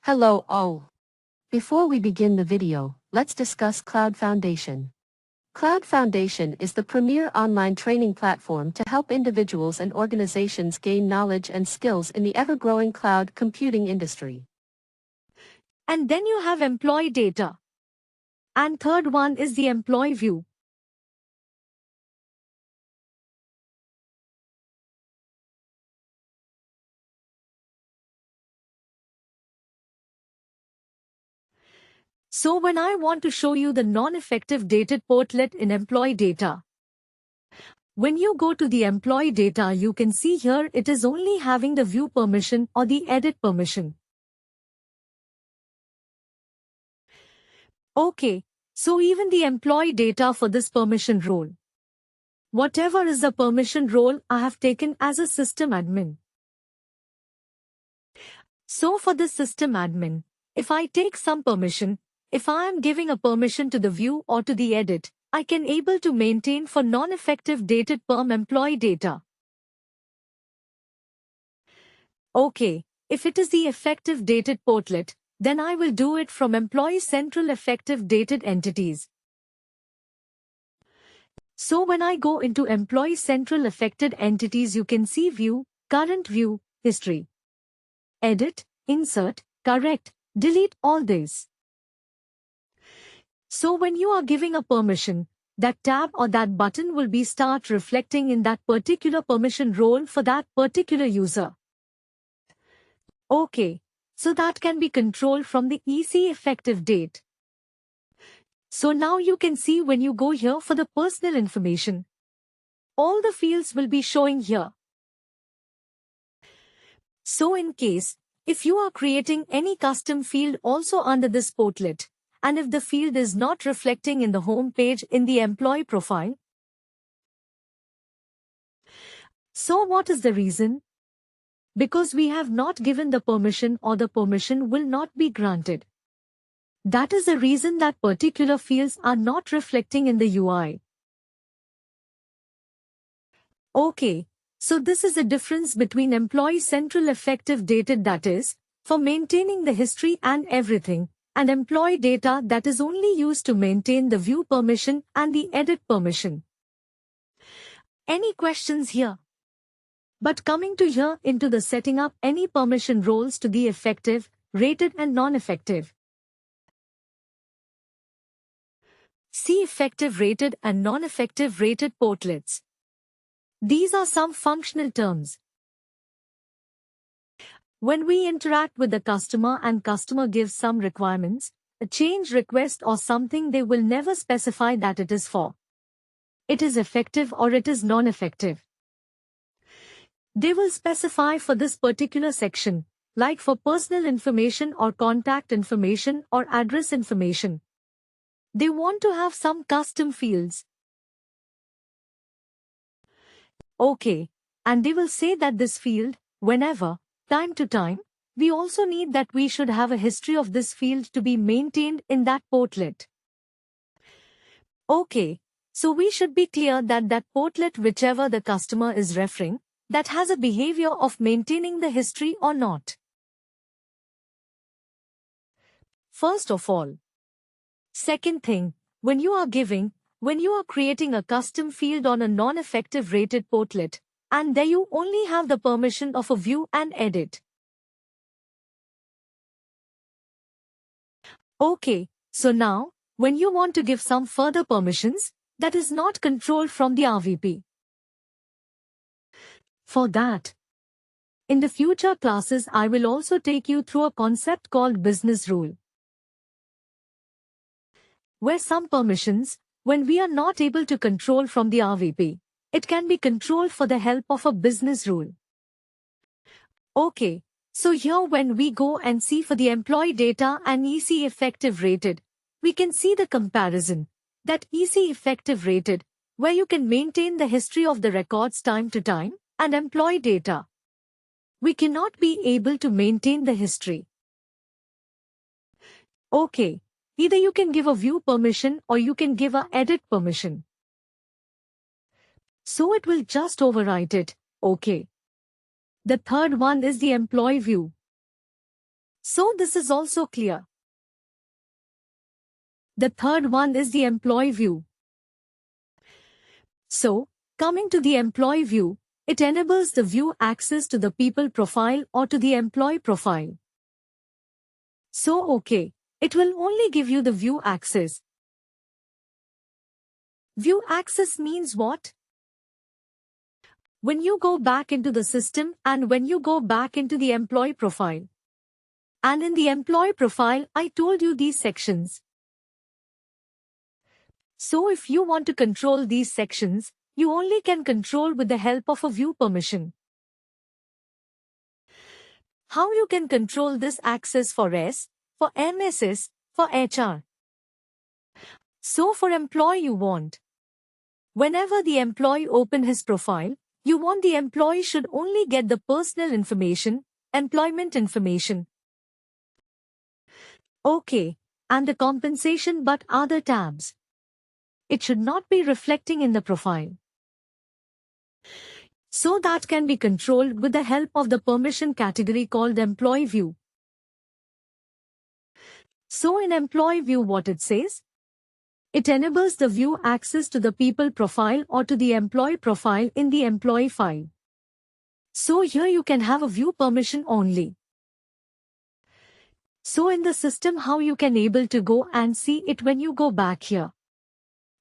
Hello all. Before we begin the video, let's discuss CloudFoundation. CloudFoundation is the premier online training platform to help individuals and organizations gain knowledge and skills in the ever-growing cloud computing industry. And then you have employee data. And third one is the employee view. So when I want to show you the non-effective dated portlet in employee data, when you go to the employee data, you can see here it is only having the view permission or the edit permission. Okay, so even the employee data for this permission role. Whatever is the permission role I have taken as a system admin. So for this system admin, if I take some permission, if I am giving a permission to the view or to the edit, I can able to maintain for non-effective dated perm employee data. Okay, if it is the effective dated portlet, then I will do it from employee central effective dated entities. So when I go into employee central affected entities, you can see view, current view, history, edit, insert, correct, delete all this. So when you are giving a permission, that tab or that button will be start reflecting in that particular permission role for that particular user. Okay, so that can be controlled from the EC effective date. So now you can see when you go here for the personal information, all the fields will be showing here. So in case, if you are creating any custom field also under this portlet, and if the field is not reflecting in the home page in the employee profile. So what is the reason? Because we have not given the permission or the permission will not be granted. That is the reason that particular fields are not reflecting in the UI. Okay, so this is the difference between employee central effective dated, that is, for maintaining the history and everything, and employee data that is only used to maintain the view permission and the edit permission. Any questions here? But coming to here into the setting up any permission roles to the effective, rated and non-effective. See effective rated and non-effective rated portlets. These are some functional terms. When we interact with the customer and customer gives some requirements, a change request or something, they will never specify that it is for. It is effective or it is non-effective. They will specify for this particular section, like for personal information or contact information or address information. They want to have some custom fields. Okay, and they will say that this field, whenever, time to time, we also need that we should have a history of this field to be maintained in that portlet. Okay, so we should be clear that that portlet, whichever the customer is referring, that has a behavior of maintaining the history or not. First of all. Second thing, when you are creating a custom field on a non-effective rated portlet, and there you only have the permission of a view and edit. Okay, so now, when you want to give some further permissions, that is not controlled from the RVP. For that, in the future classes I will also take you through a concept called business rule, where some permissions, when we are not able to control from the RVP, it can be controlled for the help of a business rule. Okay, so here when we go and see for the employee data and EC effective rated, we can see the comparison, that EC effective rated, where you can maintain the history of the records time to time, and employee data. We cannot be able to maintain the history. Okay, either you can give a view permission or you can give a edit permission. So it will just overwrite it, okay. The third one is the employee view. So this is also clear. The third one is the employee view. So, coming to the employee view, it enables the view access to the people profile or to the employee profile. So okay, it will only give you the view access. View access means what? When you go back into the system and when you go back into the employee profile. And in the employee profile, I told you these sections. So if you want to control these sections, you only can control with the help of a view permission. How you can control this access for S, for MSS, for HR. So for employee you want. Whenever the employee open his profile, you want the employee should only get the personal information, employment information. Okay, and the compensation but other tabs. It should not be reflecting in the profile. So that can be controlled with the help of the permission category called employee view. So in employee view what it says? It enables the view access to the people profile or to the employee profile in the employee file. So here you can have a view permission only. So in the system how you can able to go and see it when you go back here.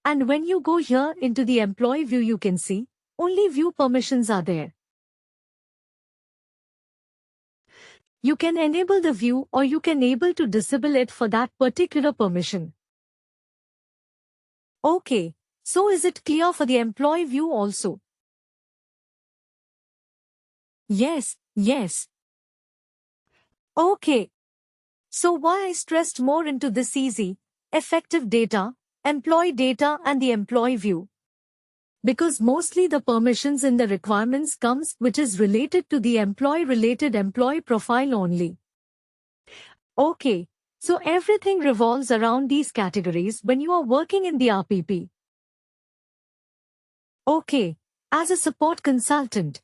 And when you go here into the employee view you can see, only view permissions are there. You can enable the view or you can able to disable it for that particular permission. Okay, so is it clear for the employee view also? Yes. Okay. So why I stressed more into this easy, effective data, employee data and the employee view? Because mostly the permissions in the requirements comes which is related to the employee-related employee profile only. Okay, so everything revolves around these categories when you are working in the RPP. Okay, as a support consultant.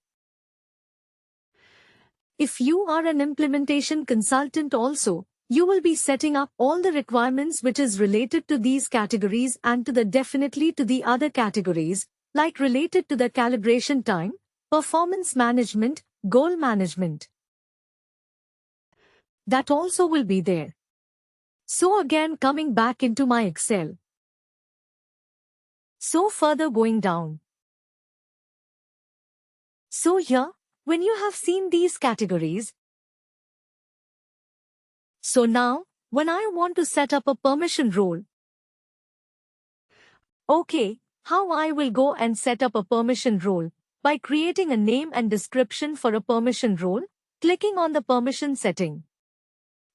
If you are an implementation consultant also, you will be setting up all the requirements which is related to these categories and to the definitely to the other categories, like related to the calibration time, performance management, goal management. That also will be there. So again coming back into my Excel. So further going down. So here, when you have seen these categories, so now, when I want to set up a permission role, okay, how I will go and set up a permission role? By creating a name and description for a permission role, clicking on the permission setting.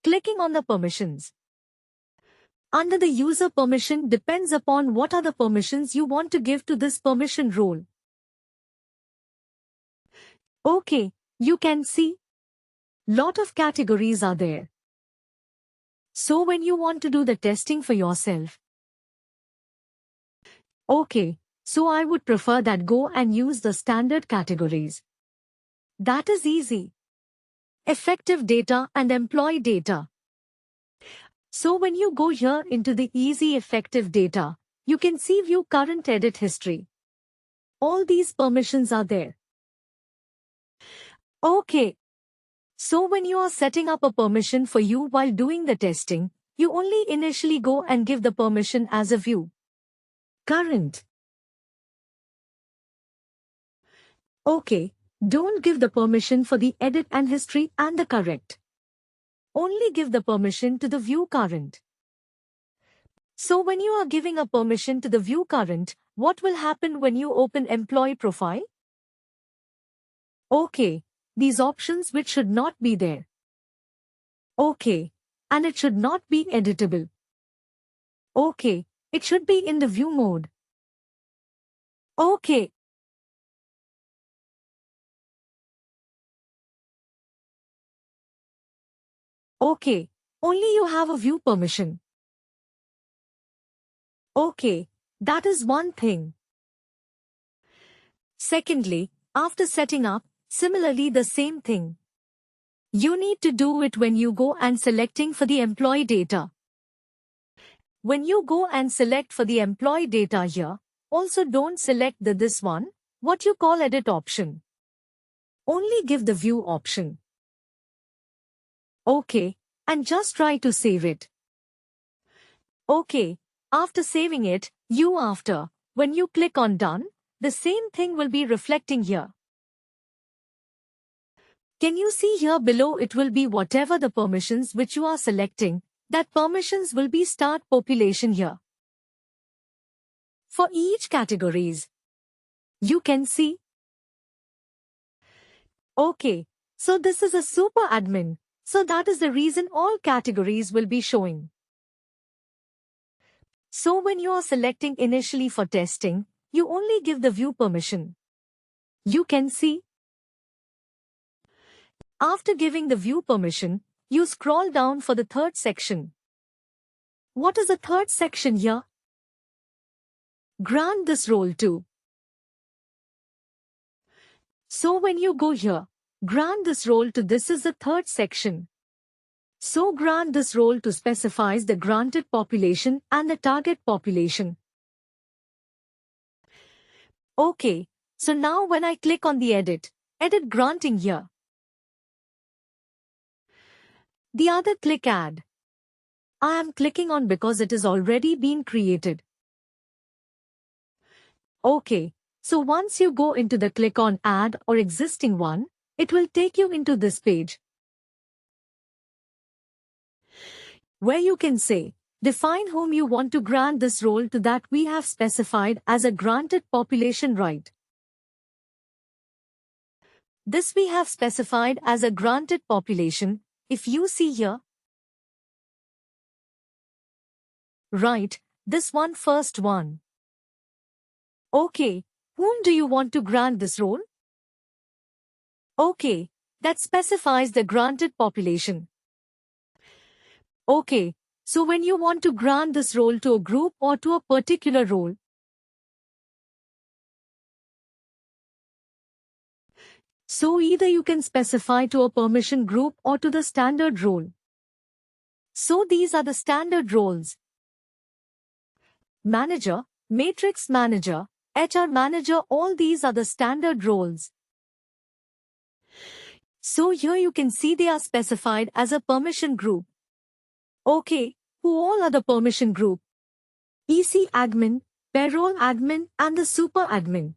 Clicking on the permissions. Under the user permission depends upon what are the permissions you want to give to this permission role. Okay, you can see, lot of categories are there. So when you want to do the testing for yourself, okay, so I would prefer that go and use the standard categories. That is easy. Effective data and employee data. So when you go here into the easy effective data, you can see view current edit history. All these permissions are there. Okay. So when you are setting up a permission for you while doing the testing, you only initially go and give the permission as a view. Current. Okay, don't give the permission for the edit and history and the correct. Only give the permission to the view current. So when you are giving a permission to the view current, what will happen when you open employee profile? Okay, these options which should not be there. Okay, and it should not be editable. Okay, it should be in the view mode. Okay. Okay, only you have a view permission. Okay, that is one thing. Secondly, after setting up, similarly the same thing. You need to do it when you go and selecting for the employee data. When you go and select for the employee data here, also don't select this one, what you call edit option. Only give the view option. OK, and just try to save it. OK, after saving it, when you click on done, the same thing will be reflecting here. Can you see here below it will be whatever the permissions which you are selecting, that permissions will be start population here. For each categories, you can see. OK, so this is a super admin, so that is the reason all categories will be showing. So when you are selecting initially for testing, you only give the view permission. You can see. After giving the view permission, you scroll down for the third section. What is the third section here? Grant this role to. So when you go here, grant this role to, this is the third section. So grant this role to specifies the granted population and the target population. OK, so now when I click on the edit granting here. The other click add. I am clicking on because it is already been created. OK, so once you go into the click on add or existing one, it will take you into this page, where you can say, define whom you want to grant this role to, that we have specified as a granted population right. This we have specified as a granted population, if you see here. Right, this one first one. OK, whom do you want to grant this role? OK, that specifies the granted population. OK, so when you want to grant this role to a group or to a particular role, so either you can specify to a permission group or to the standard role. So these are the standard roles. Manager, matrix manager, HR manager, all these are the standard roles. So here you can see they are specified as a permission group. OK, who all are the permission group? EC admin, payroll admin and the super admin.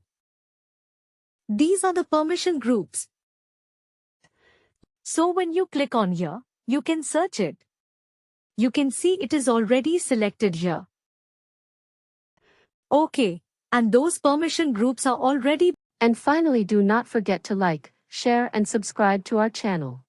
These are the permission groups. So when you click on here, you can search it. You can see it is already selected here. OK, and those permission groups are already. And finally, do not forget to like, share and subscribe to our channel.